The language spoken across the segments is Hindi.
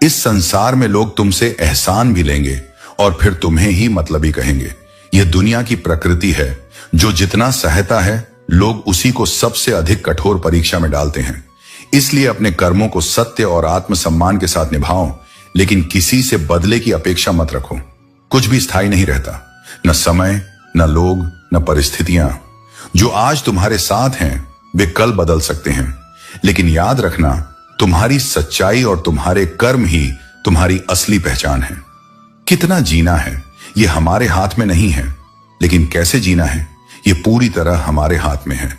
इस संसार में लोग तुमसे एहसान भी लेंगे और फिर तुम्हें ही मतलबी कहेंगे। यह दुनिया की प्रकृति है। जो जितना सहता है लोग उसी को सबसे अधिक कठोर परीक्षा में डालते हैं। इसलिए अपने कर्मों को सत्य और आत्मसम्मान के साथ निभाओ, लेकिन किसी से बदले की अपेक्षा मत रखो। कुछ भी स्थायी नहीं रहता, न समय, न लोग, न परिस्थितियां। जो आज तुम्हारे साथ हैं वे कल बदल सकते हैं, लेकिन याद रखना, तुम्हारी सच्चाई और तुम्हारे कर्म ही तुम्हारी असली पहचान है। कितना जीना है ये हमारे हाथ में नहीं है, लेकिन कैसे जीना है ये पूरी तरह हमारे हाथ में है।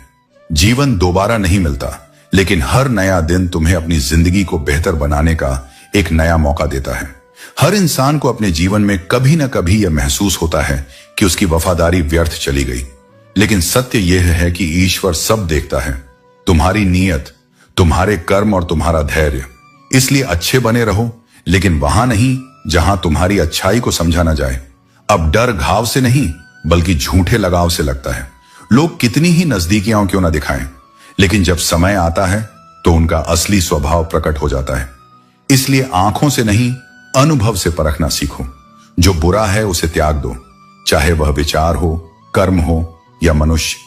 जीवन दोबारा नहीं मिलता, लेकिन हर नया दिन तुम्हें अपनी जिंदगी को बेहतर बनाने का एक नया मौका देता है। हर इंसान को अपने जीवन में कभी न कभी यह महसूस होता है कि उसकी वफादारी व्यर्थ चली गई, लेकिन सत्य यह है कि ईश्वर सब देखता है, तुम्हारी नीयत, तुम्हारे कर्म और तुम्हारा धैर्य। इसलिए अच्छे बने रहो, लेकिन वहां नहीं जहां तुम्हारी अच्छाई को समझा ना जाए। अब डर घाव से नहीं बल्कि झूठे लगाव से लगता है। लोग कितनी ही नजदीकियां क्यों ना दिखाएं, लेकिन जब समय आता है तो उनका असली स्वभाव प्रकट हो जाता है। इसलिए आंखों से नहीं अनुभव से परखना सीखो। जो बुरा है उसे त्याग दो, चाहे वह विचार हो, कर्म हो या मनुष्य,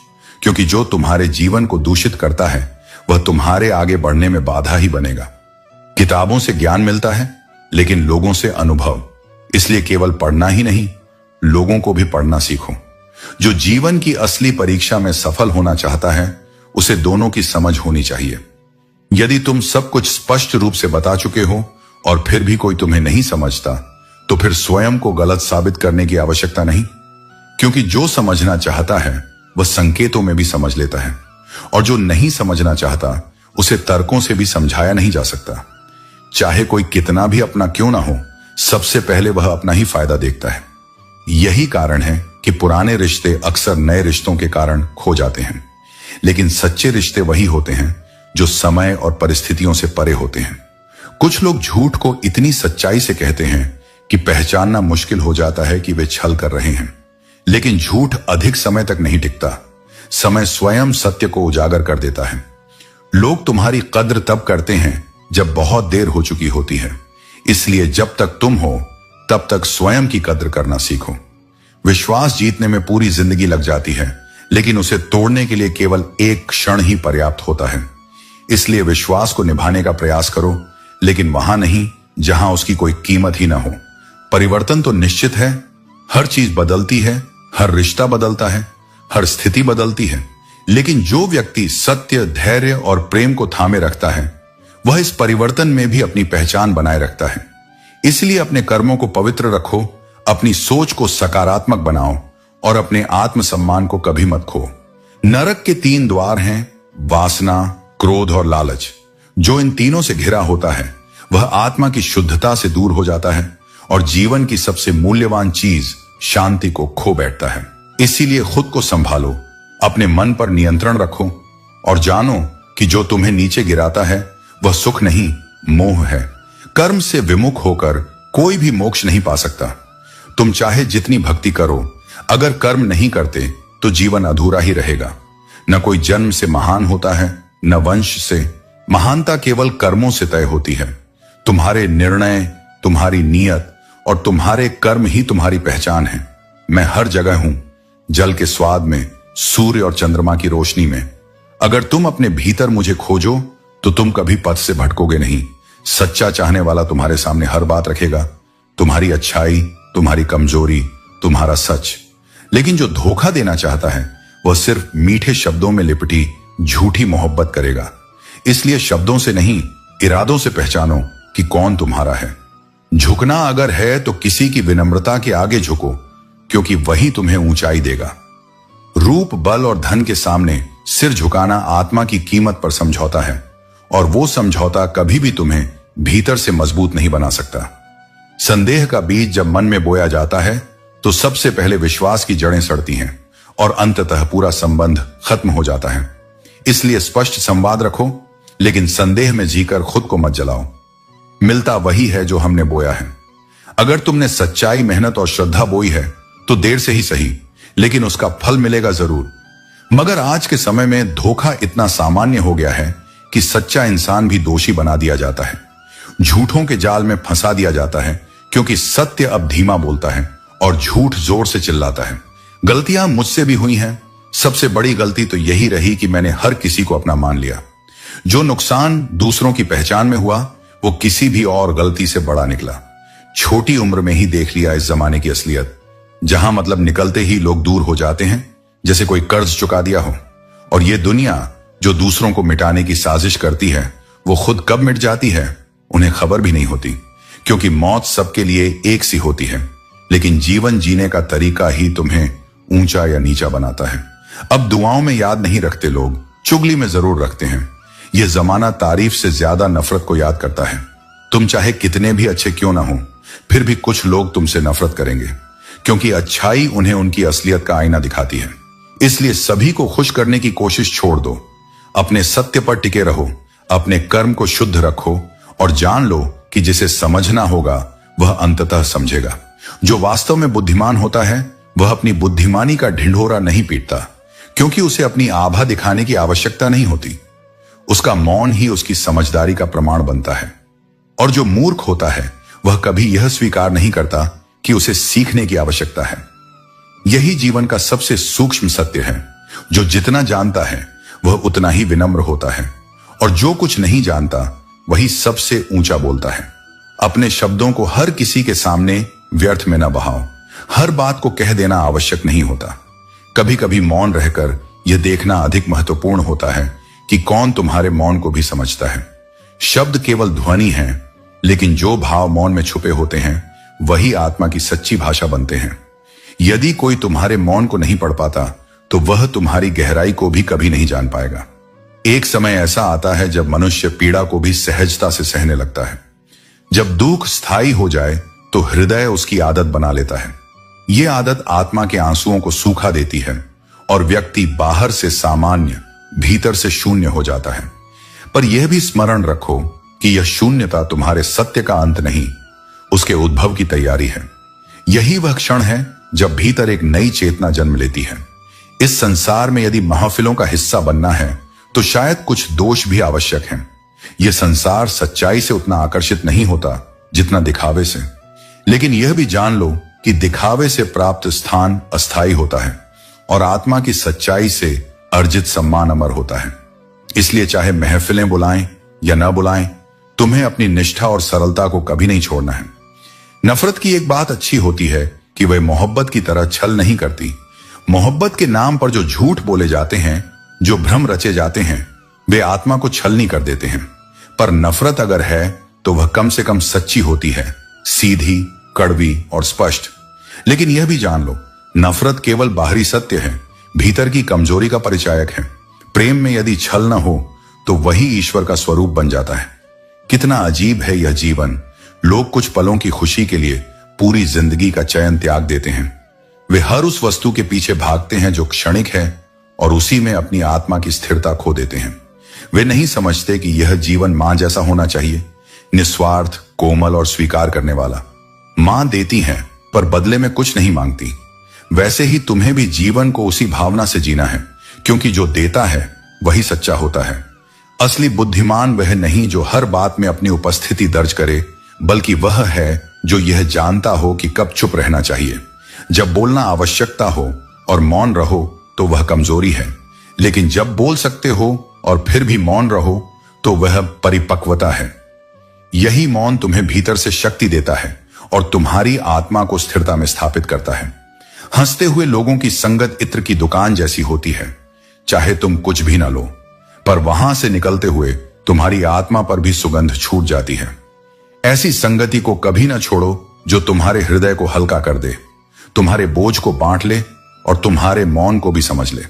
क्योंकि जो तुम्हारे जीवन को दूषित करता है वह तुम्हारे आगे बढ़ने में बाधा ही बनेगा। किताबों से ज्ञान मिलता है, लेकिन लोगों से अनुभव। इसलिए केवल पढ़ना ही नहीं, लोगों को भी पढ़ना सीखो। जो जीवन की असली परीक्षा में सफल होना चाहता है उसे दोनों की समझ होनी चाहिए। यदि तुम सब कुछ स्पष्ट रूप से बता चुके हो और फिर भी कोई तुम्हें नहीं समझता, तो फिर स्वयं को गलत साबित करने की आवश्यकता नहीं, क्योंकि जो समझना चाहता है वह संकेतों में भी समझ लेता है, और जो नहीं समझना चाहता उसे तर्कों से भी समझाया नहीं जा सकता। चाहे कोई कितना भी अपना क्यों ना हो, सबसे पहले वह अपना ही फायदा देखता है। यही कारण है कि पुराने रिश्ते अक्सर नए रिश्तों के कारण खो जाते हैं, लेकिन सच्चे रिश्ते वही होते हैं जो समय और परिस्थितियों से परे होते हैं। कुछ लोग झूठ को इतनी सच्चाई से कहते हैं कि पहचानना मुश्किल हो जाता है कि वे छल कर रहे हैं, लेकिन झूठ अधिक समय तक नहीं टिकता। समय स्वयं सत्य को उजागर कर देता है। लोग तुम्हारी कद्र तब करते हैं जब बहुत देर हो चुकी होती है। इसलिए जब तक तुम हो तब तक स्वयं की कद्र करना सीखो। विश्वास जीतने में पूरी जिंदगी लग जाती है, लेकिन उसे तोड़ने के लिए केवल एक क्षण ही पर्याप्त होता है। इसलिए विश्वास को निभाने का प्रयास करो, लेकिन वहां नहीं जहां उसकी कोई कीमत ही ना हो। परिवर्तन तो निश्चित है, हर चीज बदलती है, हर रिश्ता बदलता है, हर स्थिति बदलती है, लेकिन जो व्यक्ति सत्य, धैर्य और प्रेम को थामे रखता है वह इस परिवर्तन में भी अपनी पहचान बनाए रखता है। इसलिए अपने कर्मों को पवित्र रखो, अपनी सोच को सकारात्मक बनाओ और अपने आत्मसम्मान को कभी मत खो। नरक के 3 द्वार हैं, वासना, क्रोध और लालच। जो इन तीनों से घिरा होता है वह आत्मा की शुद्धता से दूर हो जाता है और जीवन की सबसे मूल्यवान चीज शांति को खो बैठता है। इसीलिए खुद को संभालो, अपने मन पर नियंत्रण रखो और जानो कि जो तुम्हें नीचे गिराता है वह सुख नहीं, मोह है। कर्म से विमुख होकर कोई भी मोक्ष नहीं पा सकता। तुम चाहे जितनी भक्ति करो, अगर कर्म नहीं करते तो जीवन अधूरा ही रहेगा। न कोई जन्म से महान होता है, न वंश से। महानता केवल कर्मों से तय होती है। तुम्हारे निर्णय, तुम्हारी नीयत और तुम्हारे कर्म ही तुम्हारी पहचान है। मैं हर जगह हूं, जल के स्वाद में, सूर्य और चंद्रमा की रोशनी में। अगर तुम अपने भीतर मुझे खोजो तो तुम कभी पथ से भटकोगे नहीं। सच्चा चाहने वाला तुम्हारे सामने हर बात रखेगा, तुम्हारी अच्छाई, तुम्हारी कमजोरी, तुम्हारा सच। लेकिन जो धोखा देना चाहता है वह सिर्फ मीठे शब्दों में लिपटी झूठी मोहब्बत करेगा। इसलिए शब्दों से नहीं, इरादों से पहचानो कि कौन तुम्हारा है। झुकना अगर है तो किसी की विनम्रता के आगे झुको, क्योंकि वही तुम्हें ऊंचाई देगा। रूप, बल और धन के सामने सिर झुकाना आत्मा की कीमत पर समझौता है, और वो समझौता कभी भी तुम्हें भीतर से मजबूत नहीं बना सकता। संदेह का बीज जब मन में बोया जाता है तो सबसे पहले विश्वास की जड़ें सड़ती हैं और अंततः पूरा संबंध खत्म हो जाता है। इसलिए स्पष्ट संवाद रखो, लेकिन संदेह में जीकर खुद को मत जलाओ। मिलता वही है जो हमने बोया है। अगर तुमने सच्चाई, मेहनत और श्रद्धा बोई है तो देर से ही सही, लेकिन उसका फल मिलेगा जरूर। मगर आज के समय में धोखा इतना सामान्य हो गया है कि सच्चा इंसान भी दोषी बना दिया जाता है। झूठों के जाल में फंसा दिया जाता है, क्योंकि सत्य अब धीमा बोलता है और झूठ जोर से चिल्लाता है। गलतियां मुझसे भी हुई हैं। सबसे बड़ी गलती तो यही रही कि मैंने हर किसी को अपना मान लिया। जो नुकसान दूसरों की पहचान में हुआ, वो किसी भी और गलती से बड़ा निकला। छोटी उम्र में ही देख लिया इस जमाने की असलियत, जहां मतलब निकलते ही लोग दूर हो जाते हैं, जैसे कोई कर्ज चुका दिया हो। और ये दुनिया जो दूसरों को मिटाने की साजिश करती है, वो खुद कब मिट जाती है उन्हें खबर भी नहीं होती, क्योंकि मौत सबके लिए एक सी होती है, लेकिन जीवन जीने का तरीका ही तुम्हें ऊंचा या नीचा बनाता है। अब दुआओं में याद नहीं रखते लोग, चुगली में जरूर रखते हैं। यह जमाना तारीफ से ज्यादा नफरत को याद करता है। तुम चाहे कितने भी अच्छे क्यों ना हो, फिर भी कुछ लोग तुमसे नफरत करेंगे, क्योंकि अच्छाई उन्हें उनकी असलियत का आईना दिखाती है। इसलिए सभी को खुश करने की कोशिश छोड़ दो। अपने सत्य पर टिके रहो, अपने कर्म को शुद्ध रखो और जान लो कि जिसे समझना होगा वह अंततः समझेगा। जो वास्तव में बुद्धिमान होता है वह अपनी बुद्धिमानी का ढिंढोरा नहीं पीटता, क्योंकि उसे अपनी आभा दिखाने की आवश्यकता नहीं होती। उसका मौन ही उसकी समझदारी का प्रमाण बनता है। और जो मूर्ख होता है वह कभी यह स्वीकार नहीं करता कि उसे सीखने की आवश्यकता है। यही जीवन का सबसे सूक्ष्म सत्य है। जो जितना जानता है वह उतना ही विनम्र होता है, और जो कुछ नहीं जानता वही सबसे ऊंचा बोलता है। अपने शब्दों को हर किसी के सामने व्यर्थ में न बहाओ। हर बात को कह देना आवश्यक नहीं होता। कभी कभी मौन रहकर यह देखना अधिक महत्वपूर्ण होता है कि कौन तुम्हारे मौन को भी समझता है। शब्द केवल ध्वनि है, लेकिन जो भाव मौन में छुपे होते हैं वही आत्मा की सच्ची भाषा बनते हैं। यदि कोई तुम्हारे मौन को नहीं पढ़ पाता तो वह तुम्हारी गहराई को भी कभी नहीं जान पाएगा। एक समय ऐसा आता है जब मनुष्य पीड़ा को भी सहजता से सहने लगता है। जब दुख स्थायी हो जाए तो हृदय उसकी आदत बना लेता है। यह आदत आत्मा के आंसुओं को सूखा देती है और व्यक्ति बाहर से सामान्य, भीतर से शून्य हो जाता है। पर यह भी स्मरण रखो कि यह शून्यता तुम्हारे सत्य का अंत नहीं, उसके उद्भव की तैयारी है। यही वह क्षण है जब भीतर एक नई चेतना जन्म लेती है। इस संसार में यदि महफिलों का हिस्सा बनना है तो शायद कुछ दोष भी आवश्यक हैं। यह संसार सच्चाई से उतना आकर्षित नहीं होता जितना दिखावे से, लेकिन यह भी जान लो कि दिखावे से प्राप्त स्थान अस्थायी होता है और आत्मा की सच्चाई से अर्जित सम्मान अमर होता है। इसलिए चाहे महफिलें बुलाएं या न बुलाएं, तुम्हें अपनी निष्ठा और सरलता को कभी नहीं छोड़ना है। नफरत की एक बात अच्छी होती है कि वह मोहब्बत की तरह छल नहीं करती। मोहब्बत के नाम पर जो झूठ बोले जाते हैं, जो भ्रम रचे जाते हैं, वे आत्मा को छलनी कर देते हैं। पर नफरत अगर है तो वह कम से कम सच्ची होती है, सीधी, कड़वी और स्पष्ट। लेकिन यह भी जान लो, नफरत केवल बाहरी सत्य है, भीतर की कमजोरी का परिचायक है। प्रेम में यदि छल न हो तो वही ईश्वर का स्वरूप बन जाता है। कितना अजीब है यह जीवन। लोग कुछ पलों की खुशी के लिए पूरी जिंदगी का चयन त्याग देते हैं। वे हर उस वस्तु के पीछे भागते हैं जो क्षणिक है और उसी में अपनी आत्मा की स्थिरता खो देते हैं। वे नहीं समझते कि यह जीवन मां जैसा होना चाहिए, निस्वार्थ, कोमल और स्वीकार करने वाला। मां देती है पर बदले में कुछ नहीं मांगती। वैसे ही तुम्हें भी जीवन को उसी भावना से जीना है, क्योंकि जो देता है वही सच्चा होता है। असली बुद्धिमान वह नहीं जो हर बात में अपनी उपस्थिति दर्ज करे, बल्कि वह है जो यह जानता हो कि कब चुप रहना चाहिए। जब बोलना आवश्यकता हो और मौन रहो तो वह कमजोरी है, लेकिन जब बोल सकते हो और फिर भी मौन रहो तो वह परिपक्वता है। यही मौन तुम्हें भीतर से शक्ति देता है और तुम्हारी आत्मा को स्थिरता में स्थापित करता है। हंसते हुए लोगों की संगत इत्र की दुकान जैसी होती है। चाहे तुम कुछ भी ना लो, पर वहां से निकलते हुए तुम्हारी आत्मा पर भी सुगंध छूट जाती है। ऐसी संगति को कभी ना छोड़ो जो तुम्हारे हृदय को हल्का कर दे, तुम्हारे बोझ को बांट ले और तुम्हारे मौन को भी समझ ले।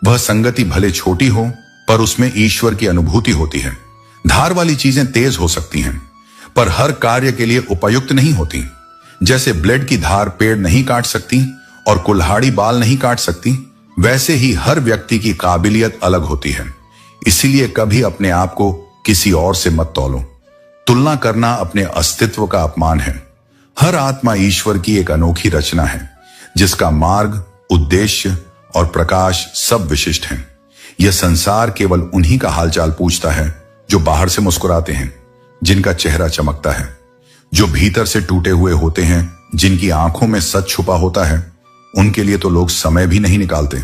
वह संगति भले छोटी हो पर उसमें ईश्वर की अनुभूति होती है। धार वाली चीजें तेज हो सकती हैं, पर हर कार्य के लिए उपयुक्त नहीं होती। जैसे ब्लेड की धार पेड़ नहीं काट सकती और कुल्हाड़ी बाल नहीं काट सकती, वैसे ही हर व्यक्ति की काबिलियत अलग होती है। इसीलिए कभी अपने आप को किसी और से मत तौलो। तुलना करना अपने अस्तित्व का अपमान है। हर आत्मा ईश्वर की एक अनोखी रचना है, जिसका मार्ग, उद्देश्य और प्रकाश सब विशिष्ट हैं। यह संसार केवल उन्हीं का हालचाल पूछता है जो बाहर से मुस्कुराते हैं। जिनका चेहरा चमकता है, जो भीतर से टूटे हुए होते हैं, जिनकी आंखों में सच छुपा होता है, उनके लिए तो लोग समय भी नहीं निकालते।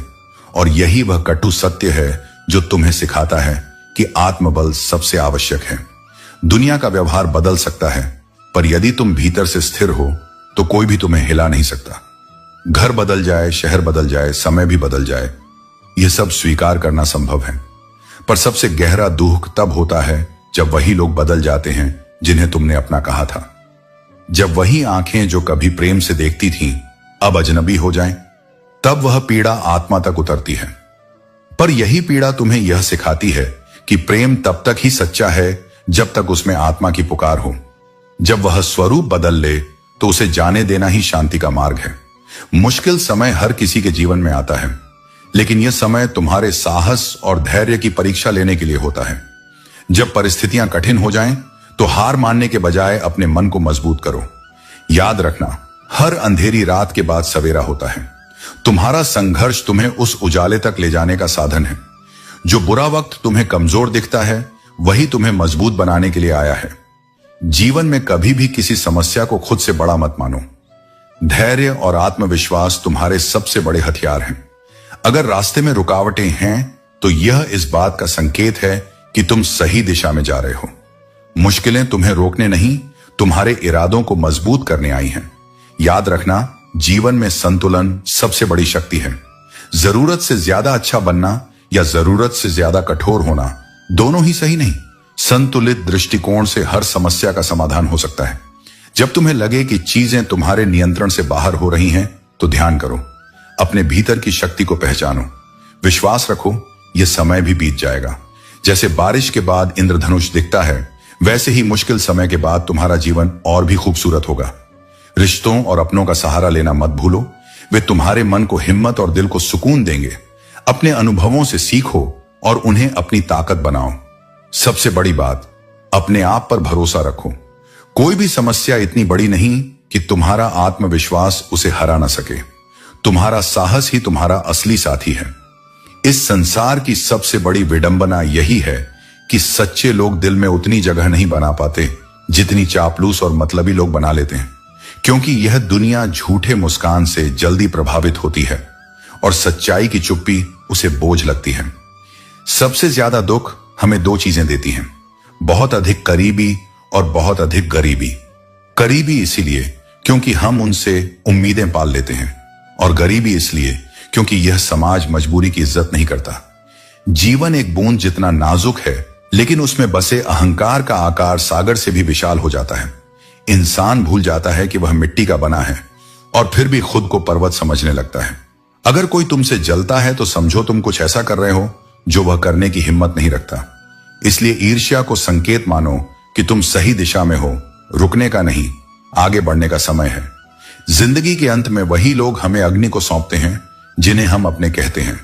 और यही वह कटु सत्य है जो तुम्हें सिखाता है कि आत्मबल सबसे आवश्यक है। दुनिया का व्यवहार बदल सकता है, पर यदि तुम भीतर से स्थिर हो तो कोई भी तुम्हें हिला नहीं सकता। घर बदल जाए, शहर बदल जाए, समय भी बदल जाए, यह सब स्वीकार करना संभव है, पर सबसे गहरा दुख तब होता है जब वही लोग बदल जाते हैं जिन्हें तुमने अपना कहा था। जब वही आंखें जो कभी प्रेम से देखती थीं अब अजनबी हो जाएं, तब वह पीड़ा आत्मा तक उतरती है। पर यही पीड़ा तुम्हें यह सिखाती है कि प्रेम तब तक ही सच्चा है जब तक उसमें आत्मा की पुकार हो। जब वह स्वरूप बदल ले तो उसे जाने देना ही शांति का मार्ग है। मुश्किल समय हर किसी के जीवन में आता है, लेकिन यह समय तुम्हारे साहस और धैर्य की परीक्षा लेने के लिए होता है। जब परिस्थितियां कठिन हो जाएं, तो हार मानने के बजाय अपने मन को मजबूत करो। याद रखना, हर अंधेरी रात के बाद सवेरा होता है। तुम्हारा संघर्ष तुम्हें उस उजाले तक ले जाने का साधन है। जो बुरा वक्त तुम्हें कमजोर दिखता है, वही तुम्हें मजबूत बनाने के लिए आया है। जीवन में कभी भी किसी समस्या को खुद से बड़ा मत मानो। धैर्य और आत्मविश्वास तुम्हारे सबसे बड़े हथियार हैं। अगर रास्ते में रुकावटें हैं तो यह इस बात का संकेत है कि तुम सही दिशा में जा रहे हो। मुश्किलें तुम्हें रोकने नहीं, तुम्हारे इरादों को मजबूत करने आई हैं। याद रखना, जीवन में संतुलन सबसे बड़ी शक्ति है। जरूरत से ज्यादा अच्छा बनना या जरूरत से ज्यादा कठोर होना, दोनों ही सही नहीं। संतुलित दृष्टिकोण से हर समस्या का समाधान हो सकता है। जब तुम्हें लगे कि चीजें तुम्हारे नियंत्रण से बाहर हो रही हैं, तो ध्यान करो, अपने भीतर की शक्ति को पहचानो। विश्वास रखो, यह समय भी बीत जाएगा। जैसे बारिश के बाद इंद्रधनुष दिखता है, वैसे ही मुश्किल समय के बाद तुम्हारा जीवन और भी खूबसूरत होगा। रिश्तों और अपनों का सहारा लेना मत भूलो, वे तुम्हारे मन को हिम्मत और दिल को सुकून देंगे। अपने अनुभवों से सीखो और उन्हें अपनी ताकत बनाओ। सबसे बड़ी बात, अपने आप पर भरोसा रखो। कोई भी समस्या इतनी बड़ी नहीं कि तुम्हारा आत्मविश्वास उसे हरा ना सके। तुम्हारा साहस ही तुम्हारा असली साथी है। इस संसार की सबसे बड़ी विडंबना यही है कि सच्चे लोग दिल में उतनी जगह नहीं बना पाते जितनी चापलूस और मतलबी लोग बना लेते हैं, क्योंकि यह दुनिया झूठे मुस्कान से जल्दी प्रभावित होती है और सच्चाई की चुप्पी उसे बोझ लगती है। सबसे ज्यादा दुख हमें दो चीजें देती हैं, बहुत अधिक करीबी और बहुत अधिक गरीबी। करीबी इसीलिए क्योंकि हम उनसे उम्मीदें पाल लेते हैं, और गरीबी इसलिए क्योंकि यह समाज मजबूरी की इज्जत नहीं करता। जीवन एक बूंद जितना नाजुक है, लेकिन उसमें बसे अहंकार का आकार सागर से भी विशाल हो जाता है। इंसान भूल जाता है कि वह मिट्टी का बना है और फिर भी खुद को पर्वत समझने लगता है। अगर कोई तुमसे जलता है तो समझो तुम कुछ ऐसा कर रहे हो जो वह करने की हिम्मत नहीं रखता। इसलिए ईर्ष्या को संकेत मानो कि तुम सही दिशा में हो, रुकने का नहीं, आगे बढ़ने का समय है। जिंदगी के अंत में वही लोग हमें अग्नि को सौंपते हैं जिन्हें हम अपने कहते हैं।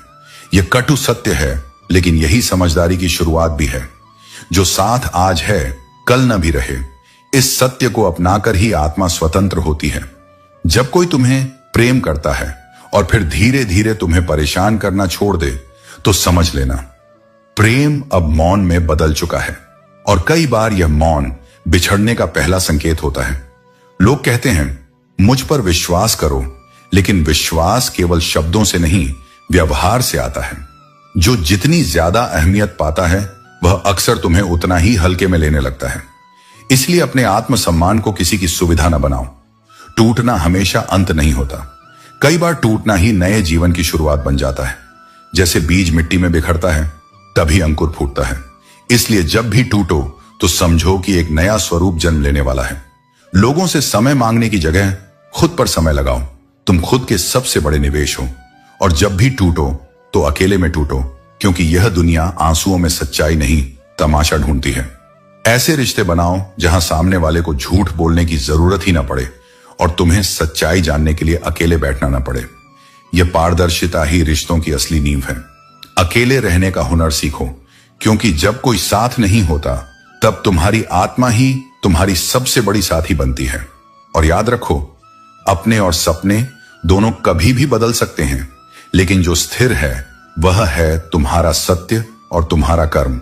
यह कटु सत्य है, लेकिन यही समझदारी की शुरुआत भी है। जो साथ आज है, कल न भी रहे। इस सत्य को अपनाकर ही आत्मा स्वतंत्र होती है। जब कोई तुम्हें प्रेम करता है और फिर धीरे धीरे तुम्हें परेशान करना छोड़ दे, तो समझ लेना प्रेम अब मौन में बदल चुका है। और कई बार यह मौन बिछड़ने का पहला संकेत होता है। लोग कहते हैं मुझ पर विश्वास करो, लेकिन विश्वास केवल शब्दों से नहीं, व्यवहार से आता है। जो जितनी ज्यादा अहमियत पाता है, वह अक्सर तुम्हें उतना ही हल्के में लेने लगता है। इसलिए अपने आत्मसम्मान को किसी की सुविधा न बनाओ। टूटना हमेशा अंत नहीं होता। कई बार टूटना ही नए जीवन की शुरुआत बन जाता है। जैसे बीज मिट्टी में बिखरता है, तभी अंकुर फूटता है। इसलिए जब भी टूटो तो समझो कि एक नया स्वरूप जन्म लेने वाला है। लोगों से समय मांगने की जगह खुद पर समय लगाओ। तुम खुद के सबसे बड़े निवेश हो। और जब भी टूटो तो अकेले में टूटो, क्योंकि यह दुनिया आंसुओं में सच्चाई नहीं, तमाशा ढूंढती है। ऐसे रिश्ते बनाओ जहां सामने वाले को झूठ बोलने की जरूरत ही ना पड़े और तुम्हें सच्चाई जानने के लिए अकेले बैठना ना पड़े। यह पारदर्शिता ही रिश्तों की असली नींव है। अकेले रहने का हुनर सीखो, क्योंकि जब कोई साथ नहीं होता, तब तुम्हारी आत्मा ही तुम्हारी सबसे बड़ी साथी बनती है। और याद रखो, अपने और सपने दोनों कभी भी बदल सकते हैं, लेकिन जो स्थिर है वह है तुम्हारा सत्य और तुम्हारा कर्म।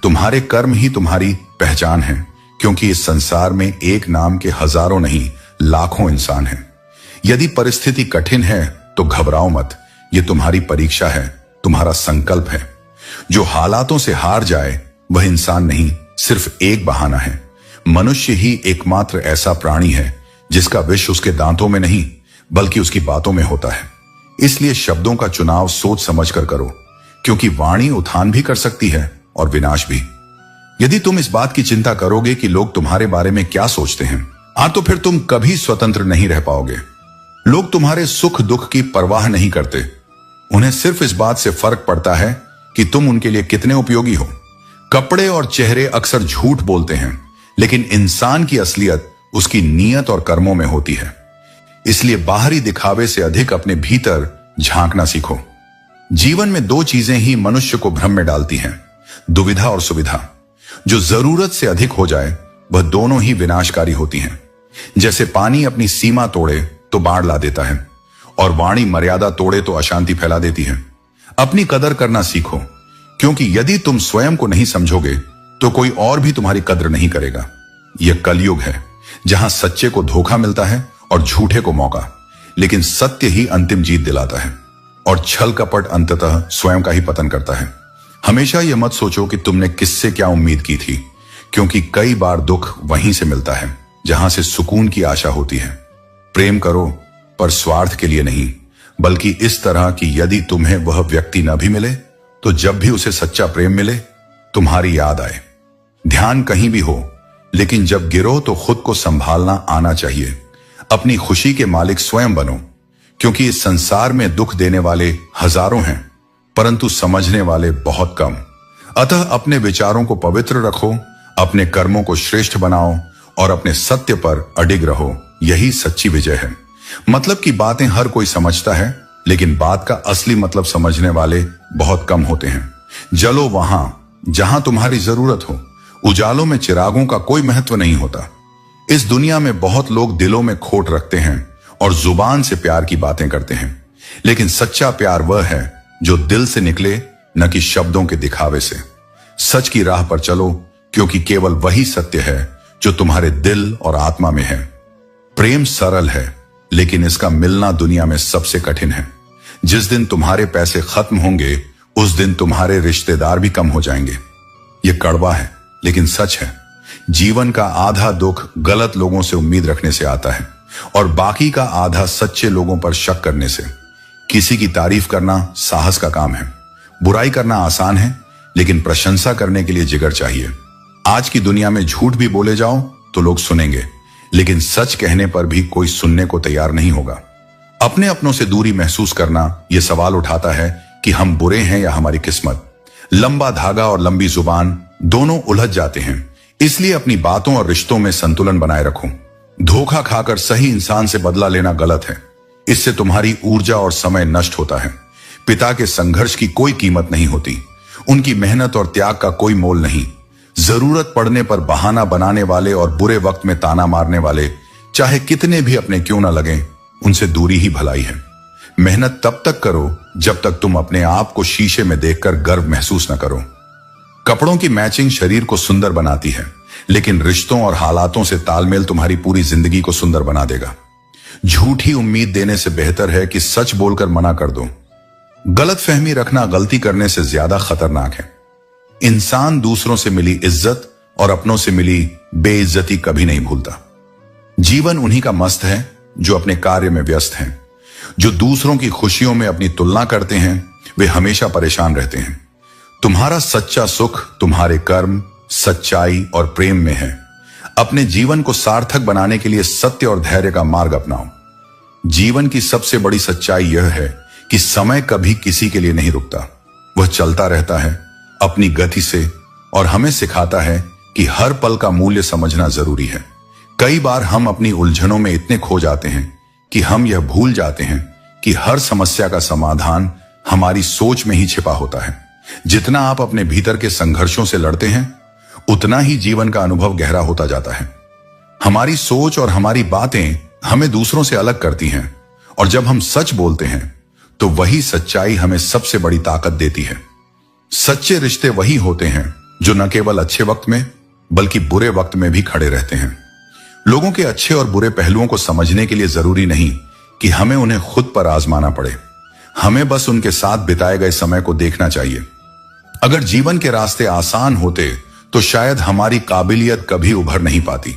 तुम्हारे कर्म ही तुम्हारी पहचान है, क्योंकि इस संसार में एक नाम के हजारों नहीं लाखों इंसान हैं। यदि परिस्थिति कठिन है तो घबराओ मत, ये तुम्हारी परीक्षा है, तुम्हारा संकल्प है। जो हालातों से हार जाए वह इंसान नहीं, सिर्फ एक बहाना है। मनुष्य ही एकमात्र ऐसा प्राणी है जिसका विष उसके दांतों में नहीं बल्कि उसकी बातों में होता है। इसलिए शब्दों का चुनाव सोच समझ कर करो, क्योंकि वाणी उत्थान भी कर सकती है और विनाश भी। यदि तुम इस बात की चिंता करोगे कि लोग तुम्हारे बारे में क्या सोचते हैं, तो फिर तुम कभी स्वतंत्र नहीं रह पाओगे। लोग तुम्हारे सुख दुख की परवाह नहीं करते। उन्हें सिर्फ इस बात से फर्क पड़ता है कि तुम उनके लिए कितने उपयोगी हो। कपड़े और चेहरे अक्सर झूठ बोलते हैं, लेकिन इंसान की असलियत उसकी नीयत और कर्मों में होती है। इसलिए बाहरी दिखावे से अधिक अपने भीतर झांकना सीखो। जीवन में दो चीजें ही मनुष्य को भ्रम में डालती हैं, दुविधा और सुविधा। जो जरूरत से अधिक हो जाए वह दोनों ही विनाशकारी होती हैं। जैसे पानी अपनी सीमा तोड़े तो बाढ़ ला देता है, और वाणी मर्यादा तोड़े तो अशांति फैला देती है। अपनी कदर करना सीखो, क्योंकि यदि तुम स्वयं को नहीं समझोगे तो कोई और भी तुम्हारी कद्र नहीं करेगा। यह कलयुग है जहां सच्चे को धोखा मिलता है और झूठे को मौका, लेकिन सत्य ही अंतिम जीत दिलाता है और छल कपट अंततः स्वयं का ही पतन करता है। हमेशा यह मत सोचो कि तुमने किससे क्या उम्मीद की थी, क्योंकि कई बार दुख वहीं से मिलता है जहां से सुकून की आशा होती है। प्रेम करो, पर स्वार्थ के लिए नहीं, बल्कि इस तरह कि यदि तुम्हें वह व्यक्ति न भी मिले तो जब भी उसे सच्चा प्रेम मिले तुम्हारी याद आए। ध्यान कहीं भी हो, लेकिन जब गिरो तो खुद को संभालना आना चाहिए। अपनी खुशी के मालिक स्वयं बनो, क्योंकि इस संसार में दुख देने वाले हजारों हैं परंतु समझने वाले बहुत कम। अतः अपने विचारों को पवित्र रखो, अपने कर्मों को श्रेष्ठ बनाओ और अपने सत्य पर अडिग रहो। यही सच्ची विजय है। मतलब की बातें हर कोई समझता है, लेकिन बात का असली मतलब समझने वाले बहुत कम होते हैं। जलो वहां जहां तुम्हारी जरूरत हो। उजालों में चिरागों का कोई महत्व नहीं होता। इस दुनिया में बहुत लोग दिलों में खोट रखते हैं और जुबान से प्यार की बातें करते हैं, लेकिन सच्चा प्यार वह है जो दिल से निकले, न कि शब्दों के दिखावे से। सच की राह पर चलो, क्योंकि केवल वही सत्य है जो तुम्हारे दिल और आत्मा में है। प्रेम सरल है, लेकिन इसका मिलना दुनिया में सबसे कठिन है। जिस दिन तुम्हारे पैसे खत्म होंगे उस दिन तुम्हारे रिश्तेदार भी कम हो जाएंगे। यह कड़वा है लेकिन सच है। जीवन का आधा दुख गलत लोगों से उम्मीद रखने से आता है और बाकी का आधा सच्चे लोगों पर शक करने से। किसी की तारीफ करना साहस का काम है। बुराई करना आसान है, लेकिन प्रशंसा करने के लिए जिगर चाहिए। आज की दुनिया में झूठ भी बोले जाओ तो लोग सुनेंगे, लेकिन सच कहने पर भी कोई सुनने को तैयार नहीं होगा। अपने अपनों से दूरी महसूस करना यह सवाल उठाता है कि हम बुरे हैं या हमारी किस्मत। लंबा धागा और लंबी जुबान दोनों उलझ जाते हैं। इसलिए अपनी बातों और रिश्तों में संतुलन बनाए रखो। धोखा खाकर सही इंसान से बदला लेना गलत है। इससे तुम्हारी ऊर्जा और समय नष्ट होता है। पिता के संघर्ष की कोई कीमत नहीं होती, उनकी मेहनत और त्याग का कोई मोल नहीं। जरूरत पड़ने पर बहाना बनाने वाले और बुरे वक्त में ताना मारने वाले, चाहे कितने भी अपने क्यों ना लगें, उनसे दूरी ही भलाई है। मेहनत तब तक करो जब तक तुम अपने आप को शीशे में देखकर गर्व महसूस न करो। कपड़ों की मैचिंग शरीर को सुंदर बनाती है, लेकिन रिश्तों और हालातों से तालमेल तुम्हारी पूरी जिंदगी को सुंदर बना देगा। झूठी उम्मीद देने से बेहतर है कि सच बोलकर मना कर दो। गलतफहमी रखना गलती करने से ज्यादा खतरनाक है। इंसान दूसरों से मिली इज्जत और अपनों से मिली बेइज्जती कभी नहीं भूलता। जीवन उन्हीं का मस्त है जो अपने कार्य में व्यस्त हैं। जो दूसरों की खुशियों में अपनी तुलना करते हैं वे हमेशा परेशान रहते हैं। तुम्हारा सच्चा सुख तुम्हारे कर्म, सच्चाई और प्रेम में है। अपने जीवन को सार्थक बनाने के लिए सत्य और धैर्य का मार्ग अपनाओ। जीवन की सबसे बड़ी सच्चाई यह है कि समय कभी किसी के लिए नहीं रुकता। वह चलता रहता है अपनी गति से और हमें सिखाता है कि हर पल का मूल्य समझना जरूरी है। कई बार हम अपनी उलझनों में इतने खो जाते हैं कि हम यह भूल जाते हैं कि हर समस्या का समाधान हमारी सोच में ही छिपा होता है। जितना आप अपने भीतर के संघर्षों से लड़ते हैं, उतना ही जीवन का अनुभव गहरा होता जाता है। हमारी सोच और हमारी बातें हमें दूसरों से अलग करती हैं, और जब हम सच बोलते हैं तो वही सच्चाई हमें सबसे बड़ी ताकत देती है। सच्चे रिश्ते वही होते हैं जो न केवल अच्छे वक्त में बल्कि बुरे वक्त में भी खड़े रहते हैं। लोगों के अच्छे और बुरे पहलुओं को समझने के लिए जरूरी नहीं कि हमें उन्हें खुद पर आजमाना पड़े। हमें बस उनके साथ बिताए गए समय को देखना चाहिए। अगर जीवन के रास्ते आसान होते तो शायद हमारी काबिलियत कभी उभर नहीं पाती।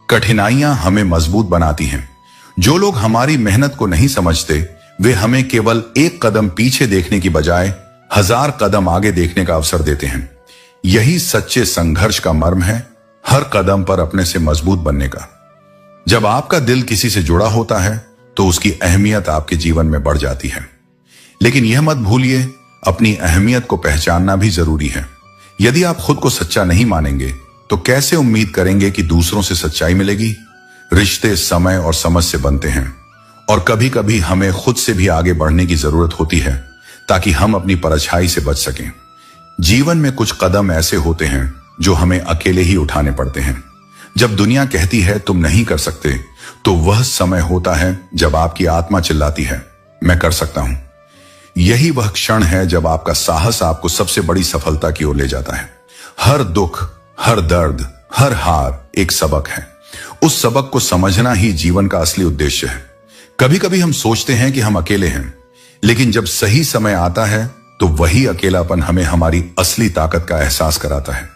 कठिनाइयां हमें मजबूत बनाती हैं। जो लोग हमारी मेहनत को नहीं समझते वे हमें केवल एक कदम पीछे देखने की बजाय 1000 कदम आगे देखने का अवसर देते हैं। यही सच्चे संघर्ष का मर्म है, हर कदम पर अपने से मजबूत बनने का। जब आपका दिल किसी से जुड़ा होता है तो उसकी अहमियत आपके जीवन में बढ़ जाती है। लेकिन यह मत भूलिए, अपनी अहमियत को पहचानना भी जरूरी है। यदि आप खुद को सच्चा नहीं मानेंगे तो कैसे उम्मीद करेंगे कि दूसरों से सच्चाई मिलेगी। रिश्ते समय और समझ से बनते हैं और कभी कभी हमें खुद से भी आगे बढ़ने की जरूरत होती है ताकि हम अपनी परछाई से बच सकें। जीवन में कुछ कदम ऐसे होते हैं जो हमें अकेले ही उठाने पड़ते हैं। जब दुनिया कहती है तुम नहीं कर सकते तो वह समय होता है जब आपकी आत्मा चिल्लाती है मैं कर सकता हूं। यही वह क्षण है जब आपका साहस आपको सबसे बड़ी सफलता की ओर ले जाता है। हर दुख, हर दर्द, हर हार एक सबक है। उस सबक को समझना ही जीवन का असली उद्देश्य है। कभी कभी हम सोचते हैं कि हम अकेले हैं, लेकिन जब सही समय आता है तो वही अकेलापन हमें हमारी असली ताकत का एहसास कराता है।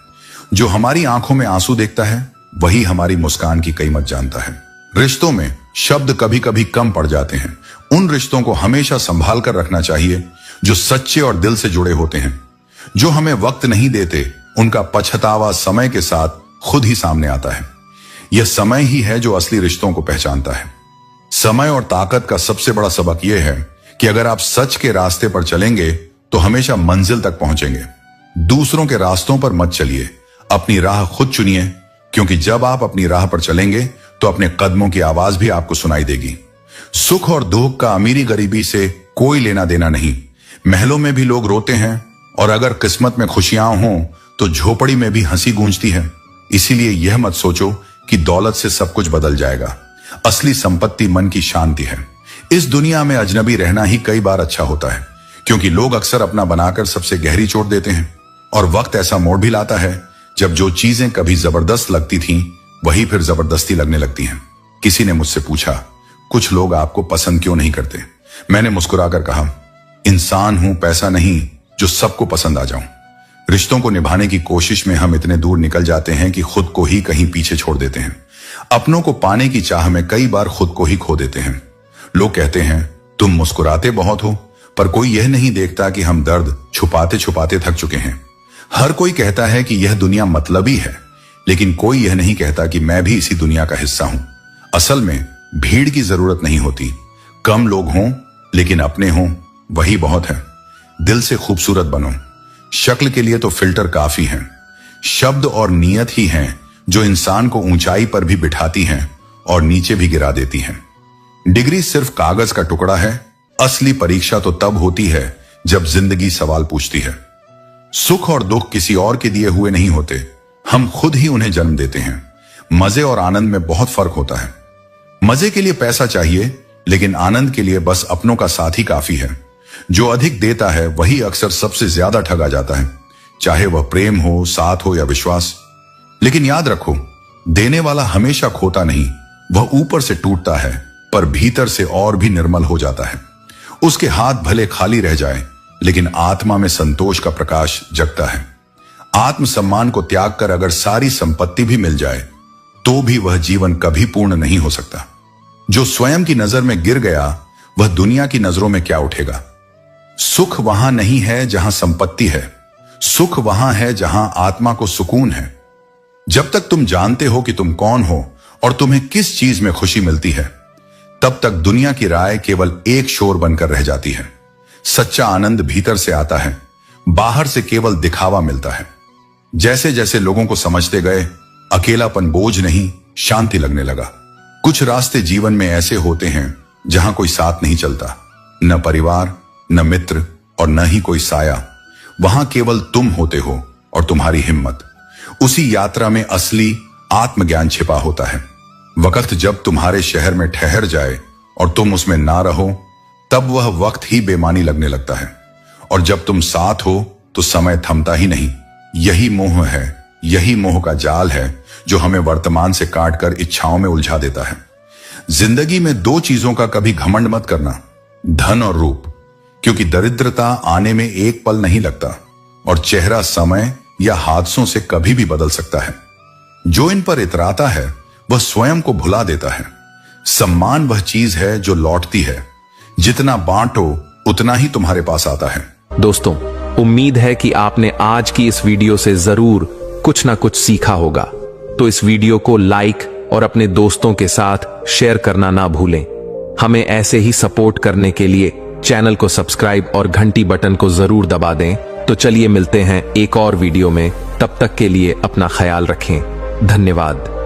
जो हमारी आंखों में आंसू देखता है वही हमारी मुस्कान की कीमत जानता है। रिश्तों में शब्द कभी कभी कम पड़ जाते हैं। उन रिश्तों को हमेशा संभाल कर रखना चाहिए जो सच्चे और दिल से जुड़े होते हैं। जो हमें वक्त नहीं देते उनका पछतावा समय के साथ खुद ही सामने आता है। यह समय ही है जो असली रिश्तों को पहचानता है। समय और ताकत का सबसे बड़ा सबक यह है कि अगर आप सच के रास्ते पर चलेंगे तो हमेशा मंजिल तक पहुंचेंगे। दूसरों के रास्तों पर मत चलिए, अपनी राह खुद चुनिए, क्योंकि जब आप अपनी राह पर चलेंगे तो अपने कदमों की आवाज भी आपको सुनाई देगी। सुख और दुख का अमीरी गरीबी से कोई लेना देना नहीं। महलों में भी लोग रोते हैं और अगर किस्मत में खुशियां हों तो झोपड़ी में भी हंसी गूंजती है। इसीलिए यह मत सोचो कि दौलत से सब कुछ बदल जाएगा। असली संपत्ति मन की शांति है। इस दुनिया में अजनबी रहना ही कई बार अच्छा होता है, क्योंकि लोग अक्सर अपना बनाकर सबसे गहरी चोट देते हैं। और वक्त ऐसा मोड़ भी लाता है जब जो चीजें कभी जबरदस्त लगती थीं वही फिर जबरदस्ती लगने लगती हैं। किसी ने मुझसे पूछा, कुछ लोग आपको पसंद क्यों नहीं करते? मैंने मुस्कुराकर कहा, इंसान हूं, पैसा नहीं जो सबको पसंद आ जाऊं। रिश्तों को निभाने की कोशिश में हम इतने दूर निकल जाते हैं कि खुद को ही कहीं पीछे छोड़ देते हैं। अपनों को पाने की चाह में कई बार खुद को ही खो देते हैं। लोग कहते हैं तुम मुस्कुराते बहुत हो, पर कोई यह नहीं देखता कि हम दर्द छुपाते छुपाते थक चुके हैं। हर कोई कहता है कि यह दुनिया मतलबी है, लेकिन कोई यह नहीं कहता कि मैं भी इसी दुनिया का हिस्सा हूं। असल में भीड़ की जरूरत नहीं होती, कम लोग हों लेकिन अपने हों वही बहुत है। दिल से खूबसूरत बनो। शक्ल के लिए तो फिल्टर काफी हैं। शब्द और नीयत ही हैं जो इंसान को ऊंचाई पर भी बिठाती हैं और नीचे भी गिरा देती हैं। डिग्री सिर्फ कागज का टुकड़ा है। असली परीक्षा तो तब होती है जब जिंदगी सवाल पूछती है। सुख और दुख किसी और के दिए हुए नहीं होते, हम खुद ही उन्हें जन्म देते हैं। मजे और आनंद में बहुत फर्क होता है। मजे के लिए पैसा चाहिए, लेकिन आनंद के लिए बस अपनों का साथ ही काफी है। जो अधिक देता है वही अक्सर सबसे ज्यादा ठगा जाता है, चाहे वह प्रेम हो, साथ हो या विश्वास। लेकिन याद रखो, देने वाला हमेशा खोता नहीं, वह ऊपर से टूटता है पर भीतर से और भी निर्मल हो जाता है। उसके हाथ भले खाली रह जाए, लेकिन आत्मा में संतोष का प्रकाश जगता है। आत्मसम्मान को त्याग कर अगर सारी संपत्ति भी मिल जाए तो भी वह जीवन कभी पूर्ण नहीं हो सकता। जो स्वयं की नजर में गिर गया वह दुनिया की नजरों में क्या उठेगा। सुख वहां नहीं है जहां संपत्ति है, सुख वहां है जहां आत्मा को सुकून है। जब तक तुम जानते हो कि तुम कौन हो और तुम्हें किस चीज में खुशी मिलती है, तब तक दुनिया की राय केवल एक शोर बनकर रह जाती है। सच्चा आनंद भीतर से आता है, बाहर से केवल दिखावा मिलता है। जैसे जैसे लोगों को समझते गए, अकेलापन बोझ नहीं, शांति लगने लगा। कुछ रास्ते जीवन में ऐसे होते हैं जहां कोई साथ नहीं चलता, न परिवार, न मित्र और न ही कोई साया। वहां केवल तुम होते हो और तुम्हारी हिम्मत। उसी यात्रा में असली आत्मज्ञान छिपा होता है। वक्त जब तुम्हारे शहर में ठहर जाए और तुम उसमें ना रहो, तब वह वक्त ही बेमानी लगने लगता है। और जब तुम साथ हो तो समय थमता ही नहीं। यही मोह है यही मोह का जाल है जो हमें वर्तमान से काटकर इच्छाओं में उलझा देता है। जिंदगी में दो चीजों का कभी घमंड मत करना, धन और रूप, क्योंकि दरिद्रता आने में एक पल नहीं लगता और चेहरा समय या हादसों से कभी भी बदल सकता है। जो इन पर इतराता है वह स्वयं को भुला देता है। सम्मान वह चीज है जो लौटती है, जितना बांटो उतना ही तुम्हारे पास आता है। दोस्तों, उम्मीद है कि आपने आज की इस वीडियो से जरूर कुछ ना कुछ सीखा होगा। तो इस वीडियो को लाइक और अपने दोस्तों के साथ शेयर करना ना भूलें। हमें ऐसे ही सपोर्ट करने के लिए चैनल को सब्सक्राइब और घंटी बटन को जरूर दबा दें। तो चलिए मिलते हैं एक और वीडियो में, तब तक के लिए अपना ख्याल रखें। धन्यवाद।